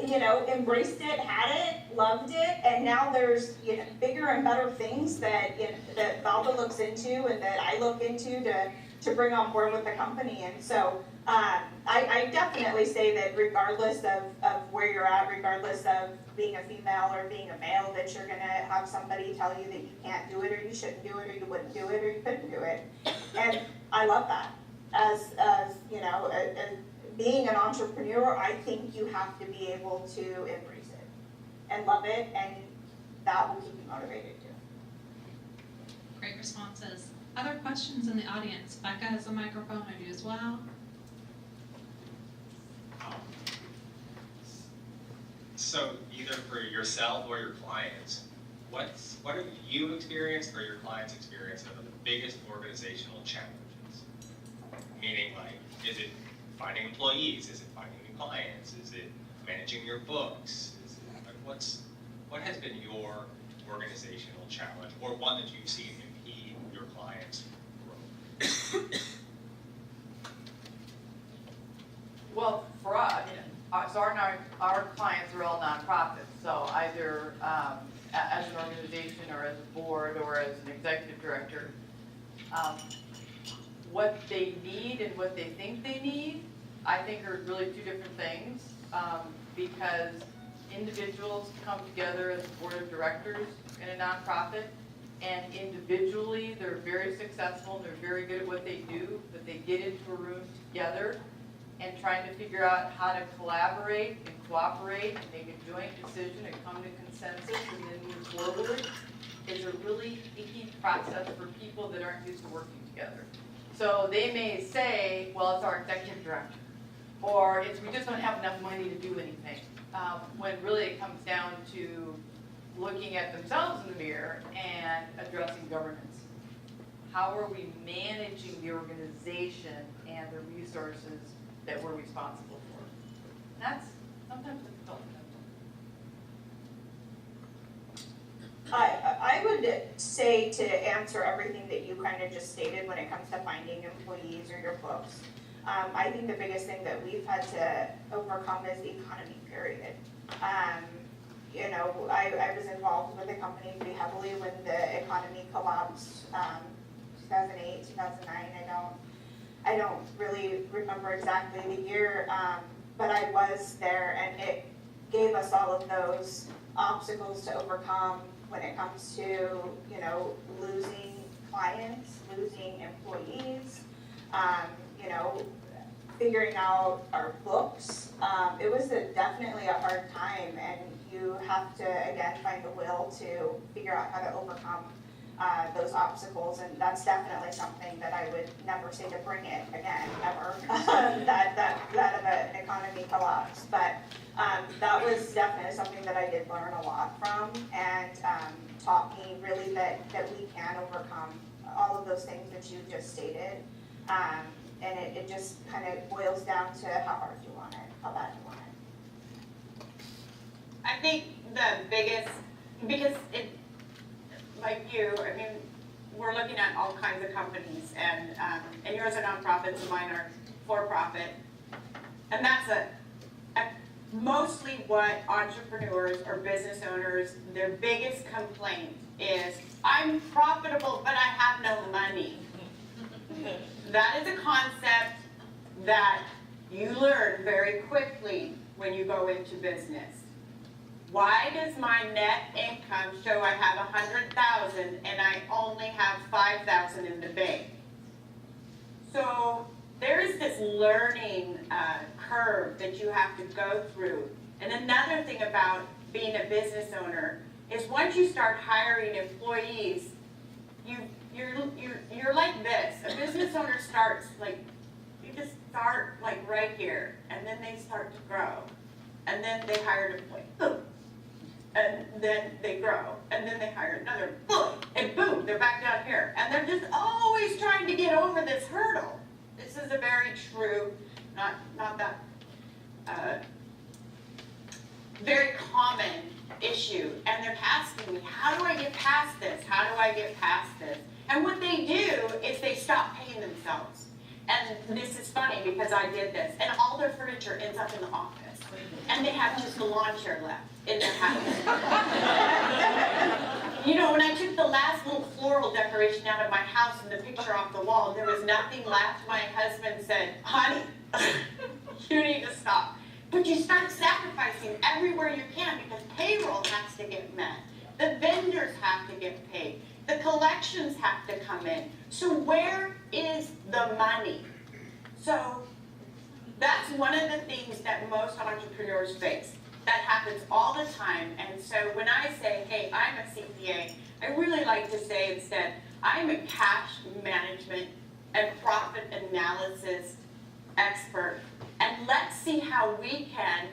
you know, embraced it, had it, loved it, and now there's, you know, bigger and better things that, you know, that Valda looks into and that I look into to bring on board with the company. And so I definitely say that regardless of where you're at, regardless of being a female or being a male, that you're gonna have somebody tell you that you can't do it, or you shouldn't do it, or you wouldn't do it, or you couldn't do it. And I love that. As you know, as being an entrepreneur, I think you have to be able to embrace it and love it, and that will keep you motivated too. Great responses. Other questions in the audience? Becca has a microphone, I do as well. So either for yourself or your clients, what have you experienced or your clients experienced are the biggest organizational challenges? Meaning, like, is it finding employees? Is it finding new clients? Is it managing your books? Is it, like, what has been your organizational challenge, or one that you've seen impede your clients' growth? Well, for us, so our clients are all nonprofits, so either as an organization or as a board or as an executive director, what they need and what they think they need, I think are really two different things, because individuals come together as a board of directors in a nonprofit, and individually they're very successful and they're very good at what they do, but they get into a room together and trying to figure out how to collaborate and cooperate and make a joint decision and come to consensus and then move forward is a really icky process for people that aren't used to working together. So they may say, well, it's our executive director, or it's we just don't have enough money to do anything, when really it comes down to looking at themselves in the mirror and addressing governance. How are we managing the organization and the resources that we're responsible for? And that's sometimes difficult. I would say, to answer everything that you kind of just stated when it comes to finding employees or your books, I think the biggest thing that we've had to overcome is the economy, period. You know, I was involved with the company pretty heavily when the economy collapsed, 2008, 2009. I don't really remember exactly the year, but I was there, and it gave us all of those obstacles to overcome when it comes to, you know, losing clients, losing employees, you know, figuring out our books. It was definitely a hard time, and you have to, again, find the will to figure out how to overcome those obstacles, and that's definitely something that I would never say to bring it again, ever, that of an economy collapse. But that was definitely something that I did learn a lot from, and taught me really that we can overcome all of those things that you just stated. And it just kind of boils down to how hard you want it, how bad you want it. I think the biggest, because it, like you, I mean, we're looking at all kinds of companies, and yours are nonprofits and mine are for-profit. And that's mostly what entrepreneurs or business owners, their biggest complaint is, I'm profitable, but I have no money. That is a concept that you learn very quickly when you go into business. Why does my net income show I have 100,000 and I only have 5,000 in the bank? So there's this learning curve that you have to go through. And another thing about being a business owner is once you start hiring employees, you're like this. A business owner starts like, you just start like right here, and then they start to grow, and then they hire an employee, boom, and then they grow, and then they hire another, boom, and boom, they're back down here, and they're just always trying to get over this hurdle. This is a very true, not that very common issue, and they're asking me, how do I get past this? How do I get past this? And what they do is they stop paying themselves. And this is funny because I did this, and all their furniture ends up in the office, and they have just a lawn chair left in their house. You know, when I took the last little floral decoration out of my house and the picture off the wall, there was nothing left. My husband said, honey, you need to stop. But you start sacrificing everywhere you can because payroll has to get met. The vendors have to get paid. The collections have to come in. So where is the money? So that's one of the things that most entrepreneurs face. That happens all the time. And so when I say, hey, I'm a CPA, I really like to say instead, I'm a cash management and profit analysis expert. And let's see how we can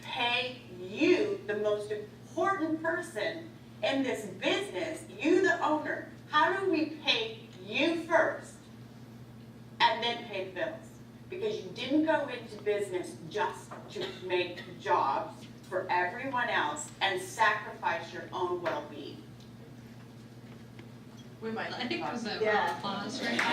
pay you, the most important person in this business, you the owner. How do we pay you first and then pay the bills? Because you didn't go into business just to make jobs for everyone else and sacrifice your own well-being. We might. I think there's a round Yeah. of applause right now.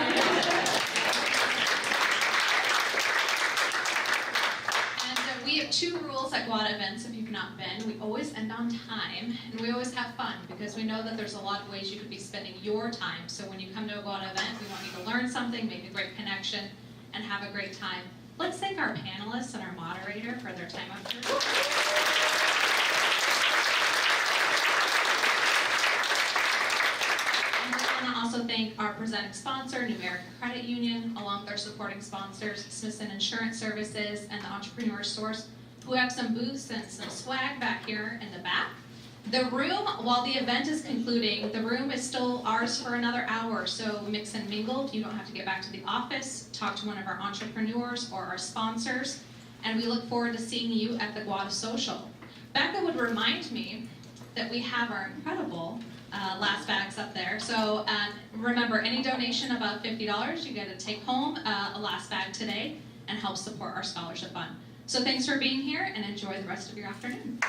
And we have 2 rules at GWATA events, if you've not been. We always end on time, and we always have fun, because we know that there's a lot of ways you could be spending your time. So when you come to a GWATA event, we want you to learn something, make a great connection, and have a great time. Let's thank our panelists and our moderator for their time up here. And we want to also thank our presenting sponsor, Numerica Credit Union, along with our supporting sponsors, Smithson Insurance Services and the Entrepreneur Source, who have some booths and some swag back here in the back. The room, while the event is concluding, the room is still ours for another hour, so mix and mingle. You don't have to get back to the office. Talk to one of our entrepreneurs or our sponsors, and we look forward to seeing you at the GWATA Social. Becca would remind me that we have our incredible last bags up there. So remember, any donation above $50, you get to take home a last bag today and help support our scholarship fund. So thanks for being here, and enjoy the rest of your afternoon.